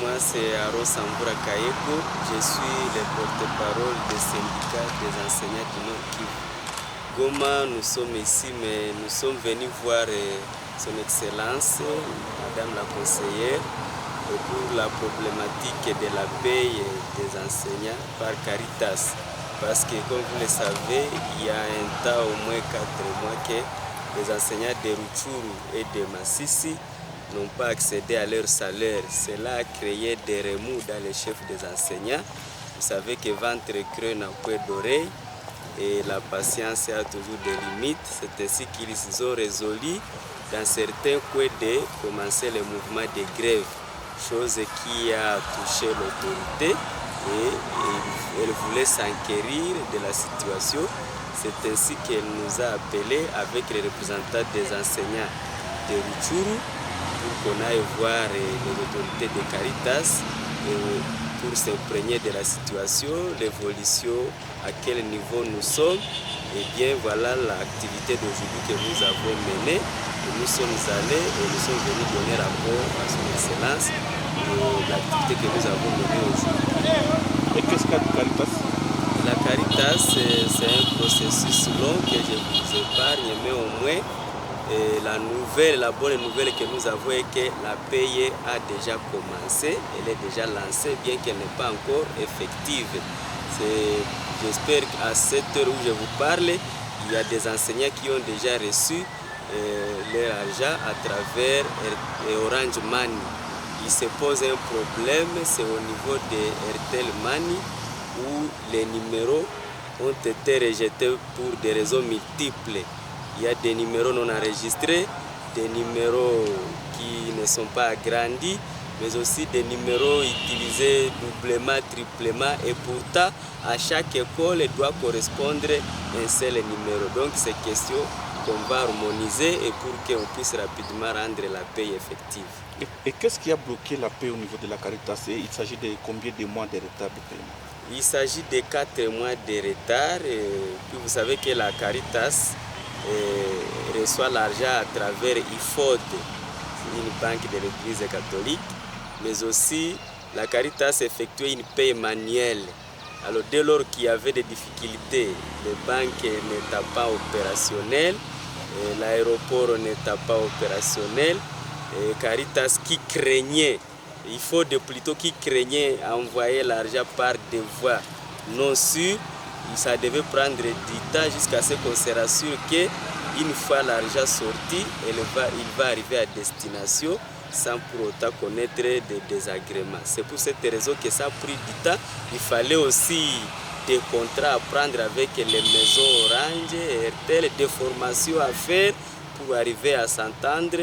moi c'est Aro Sambura Kayeko, je suis le porte-parole du syndicat des enseignants du Nord Kivu. Goma, nous sommes ici, mais nous sommes venus voir son Excellence, Madame la conseillère, pour la problématique de la paye des enseignants par Caritas. Parce que, comme vous le savez, il y a un temps, au moins 4 mois, que les enseignants de Rutshuru et de Masisi n'ont pas accédé à leur salaire. Cela a créé des remous dans les chefs des enseignants. Vous savez que ventre creux n'a point d'oreille et la patience a toujours des limites. C'est ainsi qu'ils ont résolu, dans certains coins, de commencer le mouvement de grève, chose qui a touché l'autorité et elle voulait s'enquérir de la situation. C'est ainsi qu'elle nous a appelés avec les représentants des enseignants de Rutshuru pour qu'on aille voir les autorités de Caritas pour s'imprégner de la situation, l'évolution, à quel niveau nous sommes. Et bien voilà l'activité d'aujourd'hui que nous avons menée. Et nous sommes allés et nous sommes venus donner rapport à son Excellence l'activité que nous avons menée aujourd'hui. Et qu'est-ce qu'a Caritas? La Caritas, c'est un processus long que je vous épargne, mais au moins la bonne nouvelle que nous avons est que la paye a déjà commencé, elle est déjà lancée, bien qu'elle n'est pas encore effective. J'espère qu'à cette heure où je vous parle, il y a des enseignants qui ont déjà reçu leur argent à travers Orange Money. Il se pose un problème, c'est au niveau de Airtel Money où les numéros ont été rejetés pour des raisons multiples. Il y a des numéros non enregistrés, des numéros qui ne sont pas agrandis, mais aussi des numéros utilisés doublement, triplement, et pourtant à chaque école il doit correspondre un seul numéro. Donc c'est question qu'on va harmoniser et pour qu'on puisse rapidement rendre la paye effective. Et qu'est-ce qui a bloqué la paie au niveau de la Caritas? Et il s'agit de combien de mois de retard de paiement? Il s'agit de 4 mois de retard. Puis vous savez que la Caritas reçoit l'argent à travers IFOD, une banque de l'Église catholique, mais aussi la Caritas effectuait une paie manuelle. Alors dès lors qu'il y avait des difficultés, les banques n'étaient pas opérationnelles, l'aéroport n'était pas opérationnel, Caritas qui craignait, IFOD plutôt qui craignait à envoyer l'argent par des voies non sûres, ça devait prendre du temps jusqu'à ce qu'on se rassure qu'une fois l'argent sorti, il va arriver à destination sans pour autant connaître des désagréments. C'est pour cette raison que ça a pris du temps. Il fallait aussi des contrats à prendre avec les maisons Orange et Airtel, des formations à faire pour arriver à s'entendre.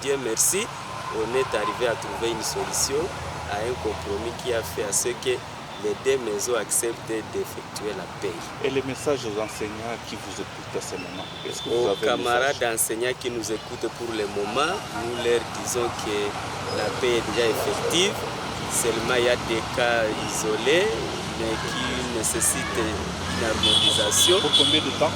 Dieu merci, on est arrivé à trouver une solution, à un compromis qui a fait à ce que les deux maisons acceptent d'effectuer la paie. Et les messages aux enseignants qui vous écoutent à ce moment? Aux camarades enseignants qui nous écoutent pour le moment, nous leur disons que la paie est déjà effective. Seulement il y a des cas isolés mais qui nécessitent une harmonisation. Pour combien de temps?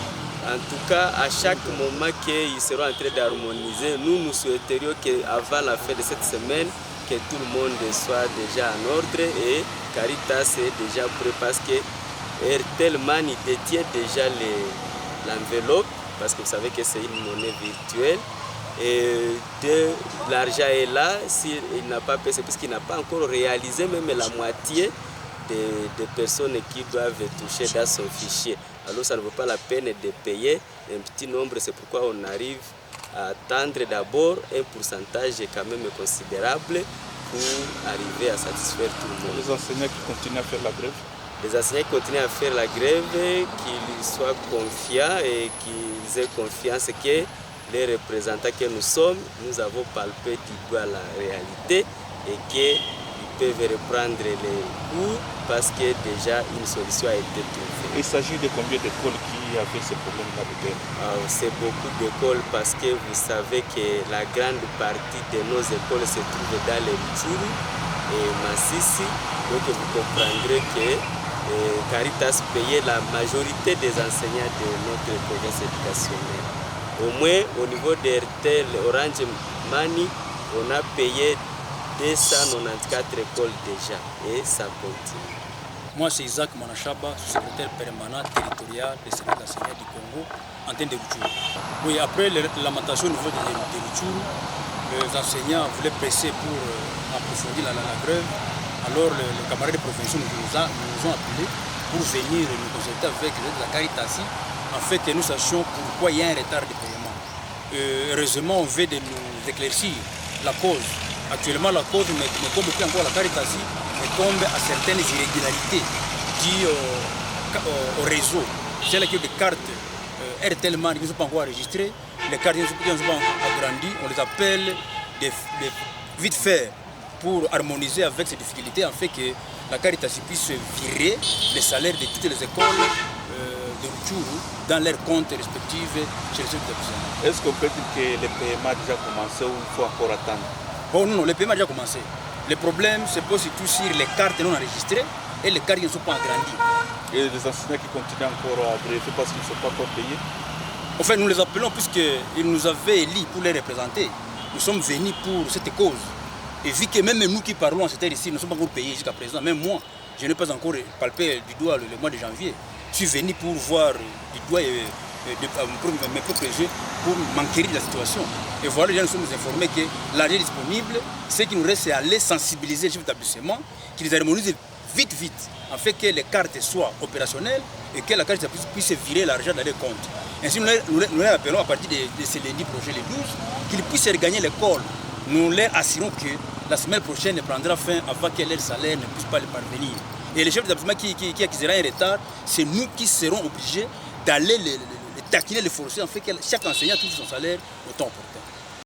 En tout cas, à chaque moment qu'ils seront en train d'harmoniser, nous souhaiterions qu'avant la fin de cette semaine, que tout le monde soit déjà en ordre et Caritas est déjà prêt parce que Airtel Money détient déjà l'enveloppe parce que vous savez que c'est une monnaie virtuelle et l'argent est là. S'il n'a pas payé, c'est parce qu'il n'a pas encore réalisé même la moitié des personnes qui doivent toucher dans son fichier. Alors ça ne vaut pas la peine de payer un petit nombre, c'est pourquoi on arrive à attendre d'abord un pourcentage quand même considérable pour arriver à satisfaire tout le monde. Les enseignants qui continuent à faire la grève? Les enseignants qui continuent à faire la grève, qu'ils soient confiants et qu'ils aient confiance que les représentants que nous sommes, nous avons palpé du doigt la réalité et qu'ils peuvent reprendre les cours parce que déjà une solution a été trouvée. Il s'agit de combien d'écoles qui avaient ce problème-là de paie? C'est beaucoup d'écoles parce que vous savez que la grande partie de nos écoles se trouve dans les Rutshuru et Masisi. Donc vous comprendrez que Caritas payait la majorité des enseignants de notre province éducationnelle. Au moins au niveau d'Airtel Orange Money, on a payé 294 écoles déjà et ça continue. Moi, c'est Isaac Manachaba, secrétaire permanent territorial des services d'enseignement du Congo, antenne de Rutshuru. Oui, après la lamentation au niveau de Rutshuru, les enseignants voulaient presser pour approfondir la grève. Alors, les camarades de profession nous ont appelés pour venir nous consulter avec la Caritas, afin que nous sachions pourquoi il y a un retard de paiement. Heureusement, on veut de nous éclaircir la cause. Actuellement, la cause ne tombe plus encore à la Caritas, mais tombe à certaines irrégularités dues au réseau. C'est-à-dire que des cartes RTL-Man qui ne sont pas encore enregistrées, les cartes qui ne sont pas agrandies, on les appelle des vite fait pour harmoniser avec ces difficultés, en fait que la Caritas puisse virer les salaires de toutes les écoles de Rutshuru dans leurs comptes respectifs chez les établissements. Est-ce qu'on peut dire que le paiement a déjà commencé ou il faut encore attendre? Bon, non, le paiement a déjà commencé. Le problème se pose surtout sur les cartes non enregistrées et les cartes qui ne sont pas agrandies. Et les enseignants qui continuent encore à briefer parce qu'ils ne sont pas encore payés? En fait, nous les appelons puisqu'ils nous avaient élus pour les représenter. Nous sommes venus pour cette cause. Et vu que même nous qui parlons en cette heure ici, nous ne sommes pas encore payés jusqu'à présent, même moi, je n'ai pas encore palpé du doigt le mois de janvier. Je suis venu pour voir du doigt mes propres yeux pour m'enquérir de la situation. Et voilà, déjà nous sommes informés que l'argent est disponible. Ce qui nous reste, c'est aller sensibiliser les chefs d'établissement, qu'ils harmonisent vite, en fait que les cartes soient opérationnelles et que la carte puisse virer l'argent dans les comptes. Ainsi, nous les appelons à partir de ce lundi prochain, le 12, qu'ils puissent regagner l'école. Nous leur assurons que la semaine prochaine prendra fin avant que leur salaire ne puisse pas les parvenir. Et les chefs d'établissement qui acquisera un retard, c'est nous qui serons obligés d'aller les taquiner, les forcer, en fait que chaque enseignant touche son salaire au temps opportun.